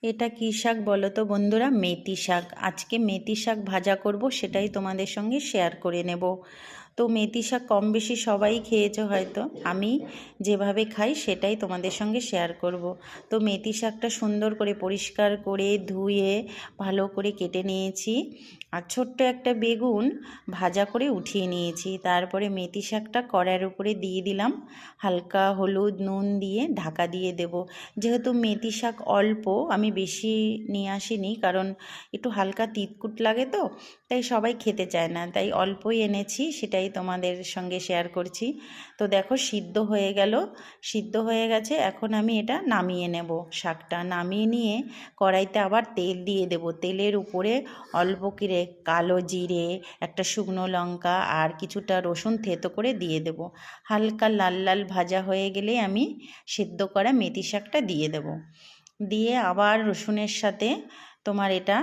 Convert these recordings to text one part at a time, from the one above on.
এটা কী শাক বলো তো বন্ধুরা? মেথি শাক। আজকে মেথি শাক ভাজা করব, সেটাই তোমাদের সঙ্গে শেয়ার করে নেব। তো মেথি শাক কম বেশি সবাই খেয়েছো হয়তো। আমি যেভাবে খাই সেটাই তোমাদের সঙ্গে শেয়ার করব। তো মেথি শাকটা সুন্দর করে পরিষ্কার করে ধুয়ে ভালো করে কেটে নিয়েছি। আর ছোট্ট একটা বেগুন ভাজা করে উঠিয়ে নিয়েছি। তারপরে মেথি শাকটা কড়াইয়ের উপরে দিয়ে দিলাম, হালকা হলুদ নুন দিয়ে ঢাকা দিয়ে দেব। যেহেতু মেথি শাক অল্প, আমি বেশি নিয়ে আসিনি, কারণ একটু হালকা তিতকুট লাগে তো, তাই সবাই খেতে চায় না, তাই অল্পই এনেছি, সেটাই তোমাদের সঙ্গে শেয়ার করছি। তো দেখো সিদ্ধ হয়ে গেল, সিদ্ধ হয়ে গেছে। এখন আমি এটা নামিয়ে নেব। শাকটা নামিয়ে নিয়ে কড়াইতে আবার তেল দিয়ে দেব। তেলের উপরে অল্প করে কালো জিরে, একটা শুকনো লঙ্কা আর কিছুটা রসুন থেতো করে দিয়ে দেব। হালকা লাল লাল ভাজা হয়ে গেলে আমি সিদ্ধ করা মেথি শাকটা দিয়ে দেব। দিয়ে আবার রসুনের সাথে তোমার এটা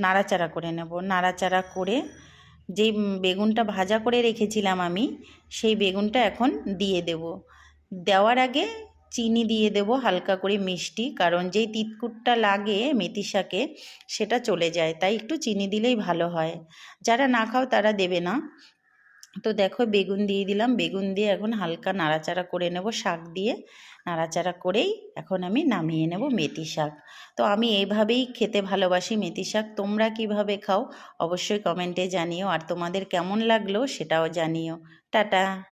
নাড়াচাড়া করে নেব। নাড়াচাড়া করে যেই বেগুনটা ভাজা করে রেখেছিলাম আমি, সেই বেগুনটা এখন দিয়ে দেব। দেওয়ার আগে চিনি দিয়ে দেব, হালকা করে মিষ্টি, কারণ যেই তিতকুটটা লাগে মেথি শাকে সেটা চলে যায়, তাই একটু চিনি দিলেই ভালো হয়। যারা না খাও তারা দেবে না। তো দেখো বেগুন দিয়ে দিলাম, বেগুন দিয়ে এখন হালকা নাড়াচাড়া করে নেব। শাক দিয়ে নাড়াচাড়া করেই এখন আমি নামিয়ে নেব মেথি শাক। তো আমি এইভাবেই খেতে ভালোবাসি মেথি শাক। তোমরা কিভাবে খাও অবশ্যই কমেন্টে জানিও, আর তোমাদের কেমন লাগলো সেটাও জানিও। টাটা।